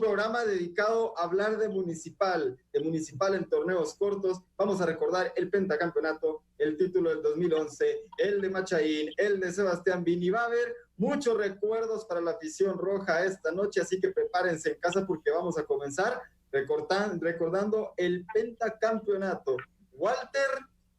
programa dedicado a hablar de Municipal en torneos cortos. Vamos a recordar el pentacampeonato, el título del 2011, el de Machaín, el de Sebastián Vini. Va a haber muchos recuerdos para la afición roja esta noche, así que prepárense en casa porque vamos a comenzar recordando el pentacampeonato. Walter,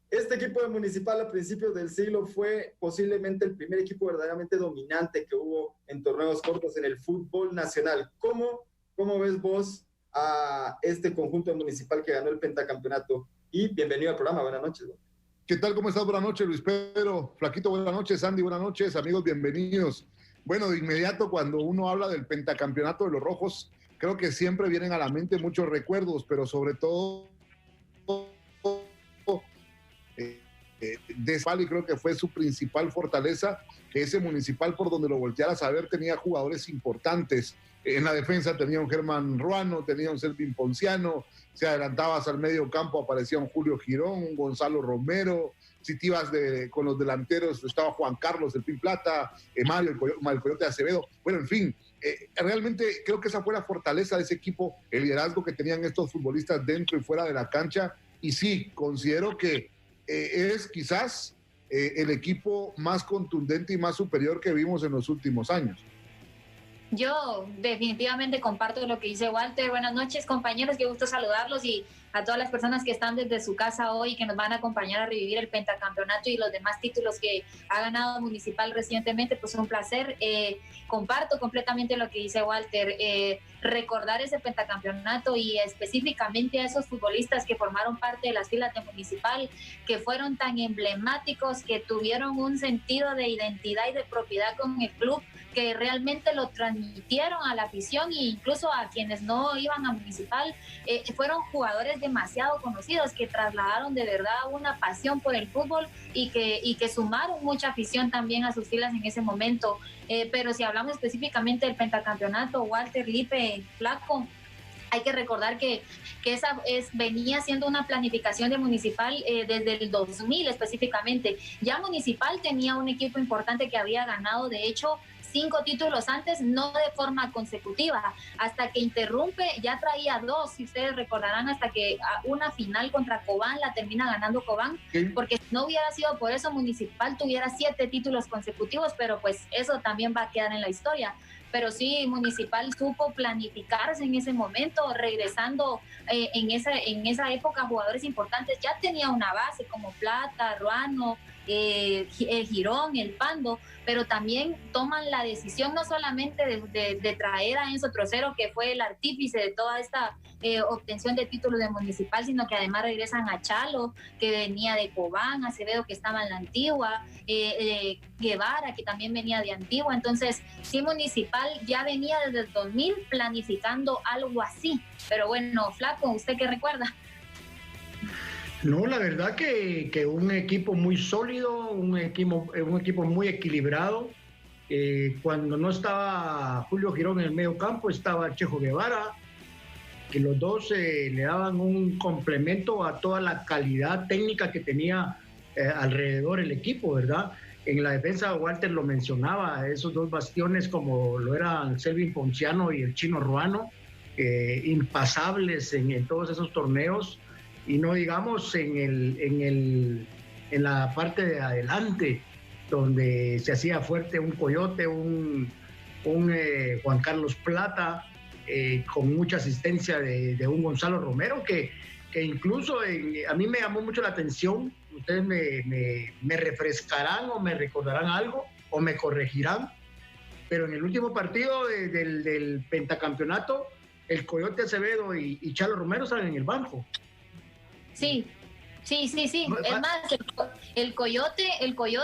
este equipo de Municipal a principios del siglo fue posiblemente el primer equipo verdaderamente dominante que hubo en torneos cortos en el fútbol nacional. ¿Cómo ves vos a este conjunto de Municipal que ganó el pentacampeonato? Y bienvenido al programa, buenas noches. ¿Qué tal? ¿Cómo estás? Buenas noches, Luis Pedro. Flaquito, buenas noches. Andy, buenas noches. Amigos, bienvenidos. Bueno, de inmediato, cuando uno habla del pentacampeonato de los Rojos, creo que siempre vienen a la mente muchos recuerdos, pero sobre todo de Spal, y creo que fue su principal fortaleza, que ese Municipal, por donde lo voltearas a ver, tenía jugadores importantes. En la defensa tenía un Germán Ruano, tenía un Selvin Ponciano, si adelantabas al medio campo aparecía un Julio Girón, un Gonzalo Romero, si te ibas con los delanteros estaba Juan Carlos, el Pin Plata, Mario, el Coyote Acevedo. Bueno, en fin, realmente creo que esa fue la fortaleza de ese equipo, el liderazgo que tenían estos futbolistas dentro y fuera de la cancha, y sí, considero que es quizás el equipo más contundente y más superior que vimos en los últimos años. Yo definitivamente comparto lo que dice Walter. Buenas noches, compañeros, qué gusto saludarlos, y a todas las personas que están desde su casa hoy, que nos van a acompañar a revivir el pentacampeonato y los demás títulos que ha ganado Municipal recientemente. Pues un placer. Comparto completamente lo que dice Walter. Recordar ese pentacampeonato y específicamente a esos futbolistas que formaron parte de las filas de Municipal, que fueron tan emblemáticos, que tuvieron un sentido de identidad y de propiedad con el club, que realmente lo transmitieron a la afición e incluso a quienes no iban a Municipal. Fueron jugadores demasiado conocidos que trasladaron de verdad una pasión por el fútbol y que sumaron mucha afición también a sus filas en ese momento. Pero si hablamos específicamente del pentacampeonato, Walter, Lipe, Flaco, hay que recordar que esa venía siendo una planificación de Municipal desde el 2000 específicamente. Ya Municipal tenía un equipo importante que había ganado, de hecho, 5 títulos antes, no de forma consecutiva, hasta que interrumpe, ya traía 2, si ustedes recordarán, hasta que una final contra Cobán la termina ganando Cobán, sí. Porque si no hubiera sido por eso, Municipal tuviera 7 títulos consecutivos, pero pues eso también va a quedar en la historia. Pero sí, Municipal supo planificarse en ese momento, regresando en esa época jugadores importantes. Ya tenía una base como Plata, Ruano, el Girón, el Pando, pero también toman la decisión no solamente de traer a Enzo Trocero, que fue el artífice de toda esta obtención de títulos de Municipal, sino que además regresan a Chalo, que venía de Cobán, Acevedo, que estaba en la Antigua, Guevara, que también venía de Antigua. Entonces, sí, Municipal ya venía desde el 2000 planificando algo así. Pero bueno, Flaco, ¿usted qué recuerda? No, la verdad que un equipo muy sólido, un equipo muy equilibrado. Cuando no estaba Julio Girón en el medio campo, estaba Chejo Guevara, que los dos le daban un complemento a toda la calidad técnica que tenía alrededor el equipo, ¿verdad? En la defensa, Walter lo mencionaba, esos dos bastiones como lo eran Selvin Ponciano y el Chino Ruano, impasables en todos esos torneos. Y no digamos en la parte de adelante, donde se hacía fuerte un Coyote, un Juan Carlos Plata, con mucha asistencia de un Gonzalo Romero, que incluso a mí me llamó mucho la atención. Ustedes me refrescarán o me recordarán algo o me corregirán, pero en el último partido del pentacampeonato, el Coyote Acevedo y Chalo Romero salen en el banco. Sí. Es más, el Coyote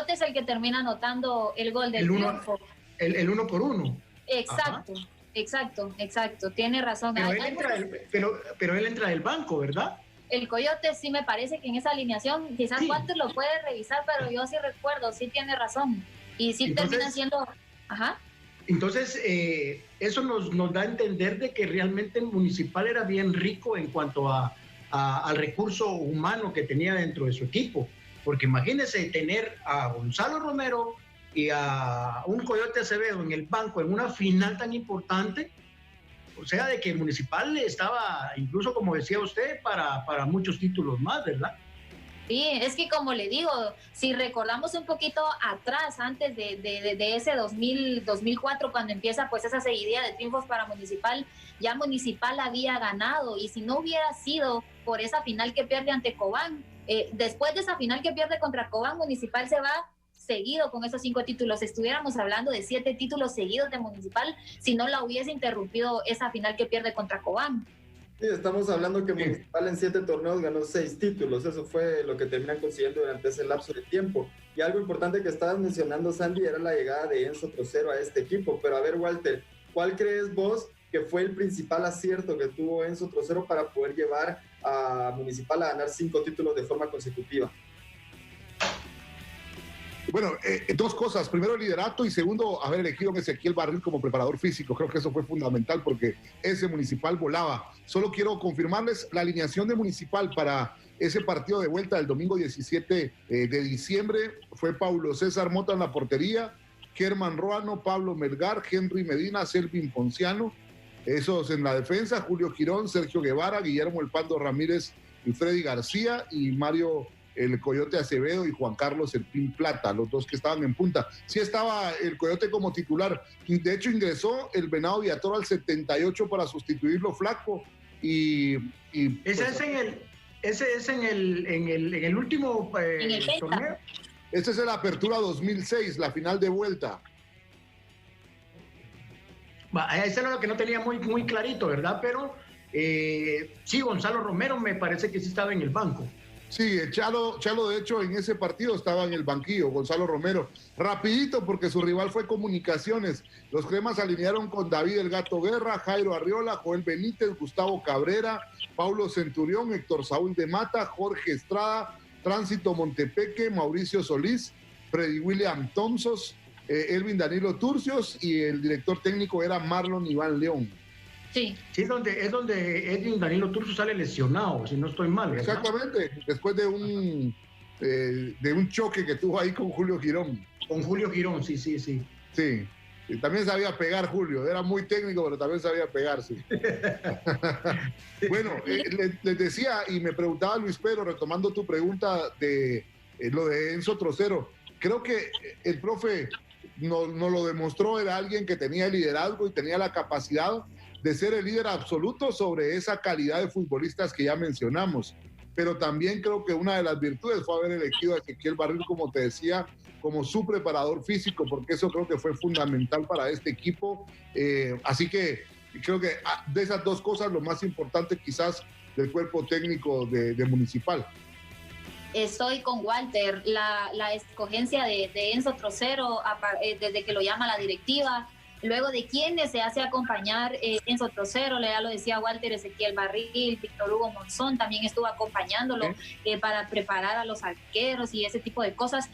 es el que termina anotando el gol del triunfo. El 1-1. Exacto. Tiene razón. Pero él entra del banco, ¿verdad? El Coyote sí me parece que en esa alineación, quizás sí. Walter lo puede revisar, pero yo sí recuerdo, sí tiene razón. Y sí termina siendo... Ajá. Entonces, eso nos da a entender de que realmente el Municipal era bien rico en cuanto al recurso humano que tenía dentro de su equipo, porque imagínense tener a Gonzalo Romero y a un Coyote Acevedo en el banco en una final tan importante, O sea, de que Municipal estaba, incluso como decía usted, para muchos títulos más, ¿verdad? Sí, es que como le digo, si recordamos un poquito atrás, antes de ese 2004, cuando empieza pues esa seguidilla de triunfos para Municipal, ya Municipal había ganado, y si no hubiera sido por esa final que pierde ante Cobán, después de esa final que pierde contra Cobán, Municipal se va seguido con esos 5 títulos. Estuviéramos hablando de 7 títulos seguidos de Municipal si no la hubiese interrumpido esa final que pierde contra Cobán. Sí, estamos hablando que Municipal en 7 torneos ganó 6 títulos. Eso fue lo que terminan consiguiendo durante ese lapso de tiempo. Y algo importante que estabas mencionando, Sandy, era la llegada de Enzo Trocero a este equipo. Pero a ver, Walter, ¿cuál crees vos que fue el principal acierto que tuvo Enzo Trocero para poder llevar a Municipal a ganar 5 títulos de forma consecutiva? Bueno, 2 cosas. Primero, el liderato, y segundo, haber elegido a Ezequiel Barril como preparador físico. Creo que eso fue fundamental porque ese Municipal volaba. Solo quiero confirmarles la alineación de Municipal para ese partido de vuelta del domingo 17 de diciembre. Fue Paulo César Mota en la portería, Germán Ruano, Pablo Melgar, Henry Medina, Selvin Ponciano. Esos en la defensa: Julio Quirón, Sergio Guevara, Guillermo El Pando Ramírez y Freddy García, y Mario el Coyote Acevedo y Juan Carlos El Pin Plata, los 2 que estaban en punta. Sí estaba el Coyote como titular. De hecho, ingresó el Venado Villatoro al 78 para sustituirlo Flaco. Ese es en el último en el torneo. Esta es la Apertura 2006, la final de vuelta. Eso era lo que no tenía muy clarito, ¿verdad? Pero sí, Gonzalo Romero me parece que sí estaba en el banco. Sí, Chalo de hecho en ese partido estaba en el banquillo, Gonzalo Romero. Rapidito, porque su rival fue Comunicaciones. Los cremas alinearon con David El Gato Guerra, Jairo Arriola, Joel Benítez, Gustavo Cabrera, Paulo Centurión, Héctor Saúl de Mata, Jorge Estrada, Tránsito Montepeque, Mauricio Solís, Freddy William Thompson, Elvin Danilo Turcios, y el director técnico era Marlon Iván León. Sí, es donde Edwin Danilo Turcio sale lesionado, si no estoy mal, ¿verdad? Exactamente, después de un choque que tuvo ahí con Julio Girón. Con Julio Girón, sí. Sí, y también sabía pegar Julio, era muy técnico, pero también sabía pegar, sí. Bueno, les decía, y me preguntaba Luis Pedro, retomando tu pregunta de lo de Enzo Trocero, creo que el profe no lo demostró, era alguien que tenía el liderazgo y tenía la capacidad de ser el líder absoluto sobre esa calidad de futbolistas que ya mencionamos. Pero también creo que una de las virtudes fue haber elegido a Ezequiel Barril, como te decía, como su preparador físico, porque eso creo que fue fundamental para este equipo. Así que creo que de esas 2 cosas, lo más importante quizás del cuerpo técnico de Municipal. Estoy con Walter, la escogencia de Enzo Trocero, desde que lo llama la directiva, luego de quienes se hace acompañar Enzo Trocero, ya lo decía Walter, Ezequiel Barril, Víctor Hugo Monzón también estuvo acompañándolo para preparar a los arqueros y ese tipo de cosas.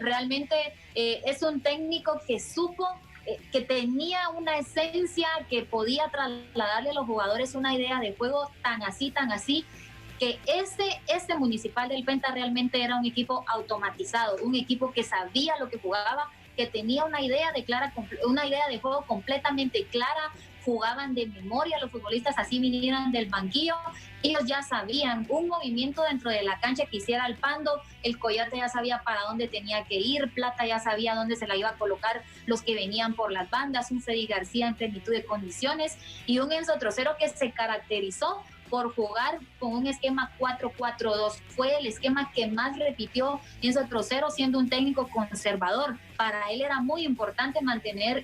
Realmente es un técnico que supo que tenía una esencia, que podía trasladarle a los jugadores una idea de juego tan así, que ese Municipal del Penta realmente era un equipo automatizado, un equipo que sabía lo que jugaba, que tenía una idea de juego completamente clara, jugaban de memoria los futbolistas, así vinieran del banquillo, ellos ya sabían un movimiento dentro de la cancha que hiciera el Pando, el Coyote ya sabía para dónde tenía que ir, Plata ya sabía dónde se la iba a colocar los que venían por las bandas, un Freddy García en plenitud de condiciones y un Enzo Trocero que se caracterizó por jugar con un esquema 4-4-2. Fue el esquema que más repitió Enzo Trocero, siendo un técnico conservador. Para él era muy importante mantener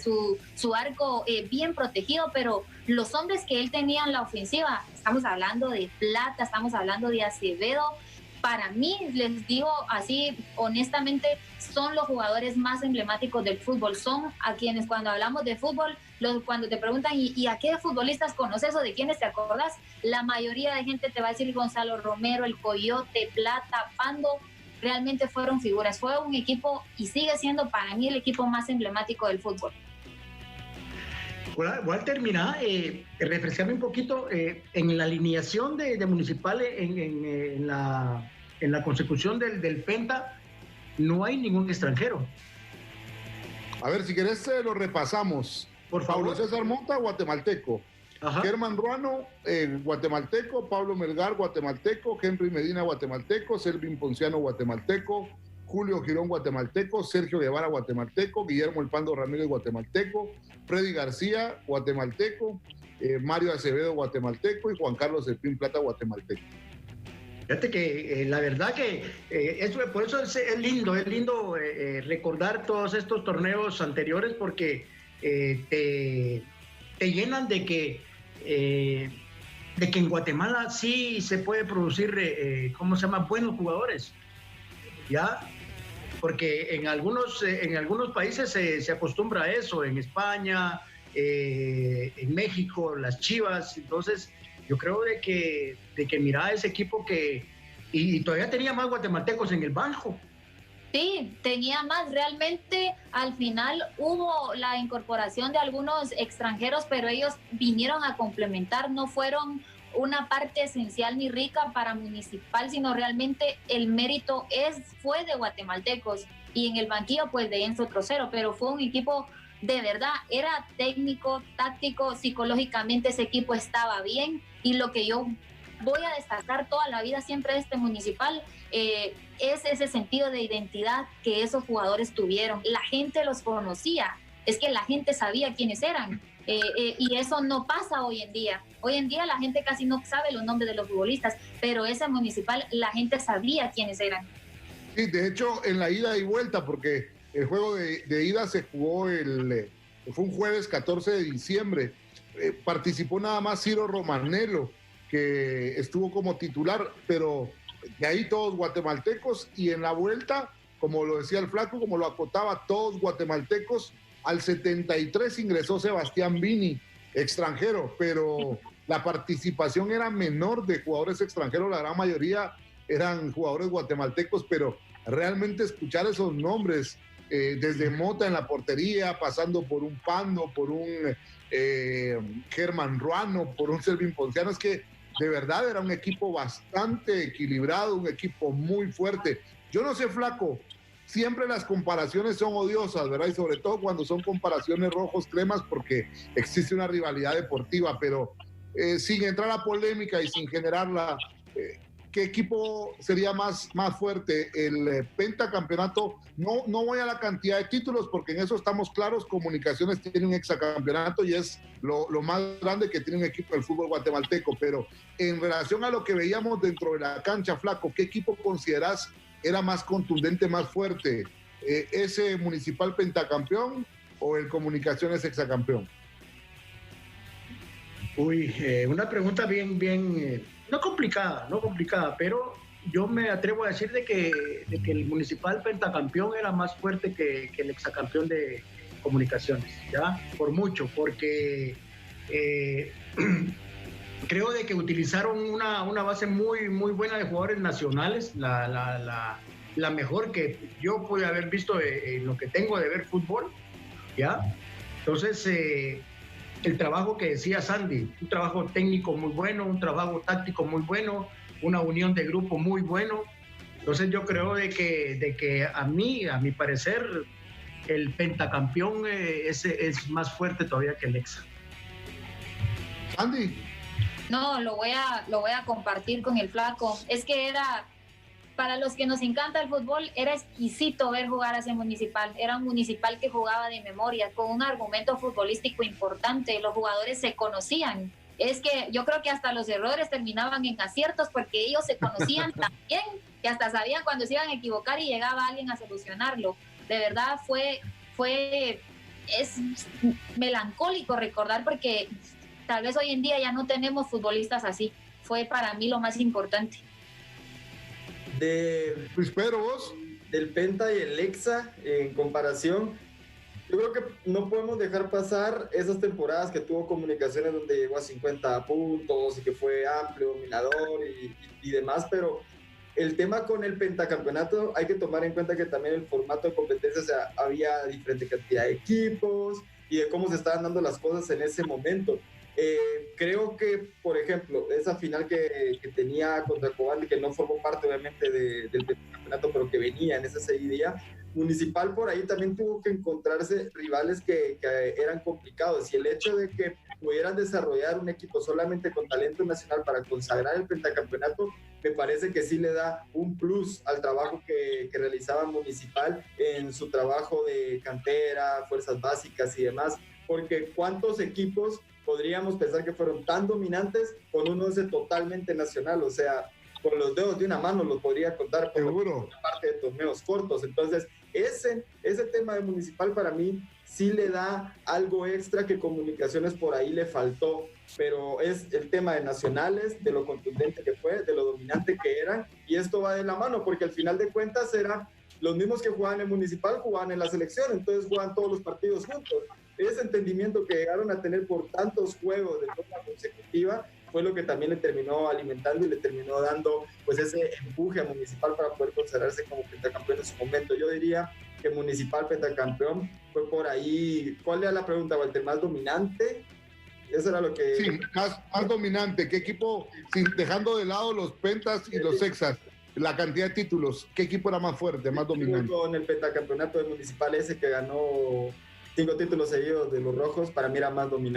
su arco bien protegido, pero los hombres que él tenía en la ofensiva, estamos hablando de Plata, estamos hablando de Acevedo, para mí, les digo así honestamente, son los jugadores más emblemáticos del fútbol. Son a quienes cuando hablamos de fútbol, cuando te preguntan ¿y a qué futbolistas conoces o de quiénes te acordás? La mayoría de gente te va a decir Gonzalo Romero, el Coyote, Plata, Pando. Realmente fueron figuras. Fue un equipo y sigue siendo para mí el equipo más emblemático del fútbol. Voy a terminar, refrescarme un poquito en la alineación de Municipal en la consecución del Penta. No hay ningún extranjero. A ver, si querés lo repasamos. Por Pablo favor. César Mota, guatemalteco. Ajá. Germán Ruano, guatemalteco. Pablo Melgar, guatemalteco. Henry Medina, guatemalteco. Selvin Ponciano, guatemalteco. Julio Girón, guatemalteco. Sergio Guevara, guatemalteco. Guillermo El Pando Ramírez, guatemalteco. Freddy García, guatemalteco. Mario Acevedo, guatemalteco. Y Juan Carlos Espín Plata, guatemalteco. Fíjate que la verdad que por eso es lindo recordar todos estos torneos anteriores, porque te llenan de que en Guatemala sí se puede producir, buenos jugadores, ¿ya? Porque en algunos países se acostumbra a eso, en España, en México, las Chivas. Entonces yo creo de que mira ese equipo y todavía tenía más guatemaltecos en el banco. Sí, tenía más. Realmente al final hubo la incorporación de algunos extranjeros, pero ellos vinieron a complementar, no fueron una parte esencial ni rica para Municipal, sino realmente el mérito fue de guatemaltecos, y en el banquillo pues de Enzo Trocero, pero fue un equipo de verdad, era técnico, táctico, psicológicamente ese equipo estaba bien, y lo que yo voy a destacar toda la vida siempre de este Municipal es ese sentido de identidad que esos jugadores tuvieron. La gente los conocía, es que la gente sabía quiénes eran. Y eso no pasa hoy en día. Hoy en día la gente casi no sabe los nombres de los futbolistas, pero ese Municipal la gente sabía quiénes eran. Sí, de hecho, en la ida y vuelta, porque el juego de ida se jugó fue un jueves 14 de diciembre. Participó nada más Ciro Romanello, que estuvo como titular, pero de ahí todos guatemaltecos, y en la vuelta, como lo decía el Flaco, como lo acotaba, todos guatemaltecos. Al 73 ingresó Sebastián Vini, extranjero, pero la participación era menor de jugadores extranjeros, la gran mayoría eran jugadores guatemaltecos, pero realmente escuchar esos nombres, desde Mota en la portería, pasando por un Pando, por un Germán Ruano, por un Selvin Ponciano, es que de verdad era un equipo bastante equilibrado, un equipo muy fuerte. Yo no sé, Flaco, siempre las comparaciones son odiosas, ¿verdad? Y sobre todo cuando son comparaciones rojos-cremas, porque existe una rivalidad deportiva, pero sin entrar a polémica y sin generarla, ¿qué equipo sería más fuerte? El pentacampeonato, no voy a la cantidad de títulos, porque en eso estamos claros. Comunicaciones tiene un hexacampeonato y es lo más grande que tiene un equipo del fútbol guatemalteco, pero en relación a lo que veíamos dentro de la cancha, Flaco, ¿qué equipo consideras era más contundente, más fuerte? ¿Ese Municipal pentacampeón o el Comunicaciones hexacampeón? Uy, una pregunta bien, no complicada, pero yo me atrevo a decir de que el Municipal pentacampeón era más fuerte que el hexacampeón de Comunicaciones, ¿ya? Por mucho, porque creo de que utilizaron una base muy buena de jugadores nacionales, la mejor que yo pude haber visto en lo que tengo de ver fútbol, ¿ya? Entonces, el trabajo que decía Sandy, un trabajo técnico muy bueno, un trabajo táctico muy bueno, una unión de grupo muy bueno. Entonces yo creo de que a mi parecer, el pentacampeón es más fuerte todavía que el Hexa. Sandy. No, lo voy a compartir con el Flaco. Es que para los que nos encanta el fútbol, era exquisito ver jugar a ese Municipal. Era un Municipal que jugaba de memoria, con un argumento futbolístico importante. Los jugadores se conocían. Es que yo creo que hasta los errores terminaban en aciertos, porque ellos se conocían tan bien que hasta sabían cuando se iban a equivocar y llegaba alguien a solucionarlo. De verdad es melancólico recordar, porque tal vez hoy en día ya no tenemos futbolistas así. Fue para mí lo más importante. Luis Pedro, ¿vos? Del Penta y el Hexa, en comparación, yo creo que no podemos dejar pasar esas temporadas que tuvo Comunicaciones, donde llegó a 50 puntos y que fue amplio, dominador y demás, pero el tema con el pentacampeonato, hay que tomar en cuenta que también el formato de competencia, o sea, había diferente cantidad de equipos y de cómo se estaban dando las cosas en ese momento. Creo que, por ejemplo, esa final que tenía contra Cobán, que no formó parte obviamente del campeonato, pero que venía en esa seguidilla, Municipal por ahí también tuvo que encontrarse rivales que eran complicados, y el hecho de que pudieran desarrollar un equipo solamente con talento nacional para consagrar el pentacampeonato, me parece que sí le da un plus al trabajo que realizaba Municipal en su trabajo de cantera, fuerzas básicas y demás, porque ¿cuántos equipos podríamos pensar que fueron tan dominantes con un 11 totalmente nacional? O sea, con los dedos de una mano los podría contar por la parte de torneos cortos. Entonces, ese tema de Municipal para mí sí le da algo extra que Comunicaciones por ahí le faltó, pero es el tema de nacionales, de lo contundente que fue, de lo dominante que eran, y esto va de la mano, porque al final de cuentas eran los mismos que jugaban en Municipal, jugaban en la selección, entonces jugaban todos los partidos juntos. Ese entendimiento que llegaron a tener por tantos juegos de forma consecutiva fue lo que también le terminó alimentando y le terminó dando pues ese empuje a Municipal para poder considerarse como pentacampeón en su momento. Yo diría que Municipal pentacampeón fue por ahí. ¿Cuál era la pregunta, Walter? ¿Más dominante? Eso era lo que... Sí, más dominante. ¿Qué equipo, dejando de lado los pentas y los hexas, la cantidad de títulos, qué equipo era más fuerte, más dominante? Con el pentacampeonato de Municipal ese que ganó 5 títulos seguidos de los rojos, para mí era más dominante.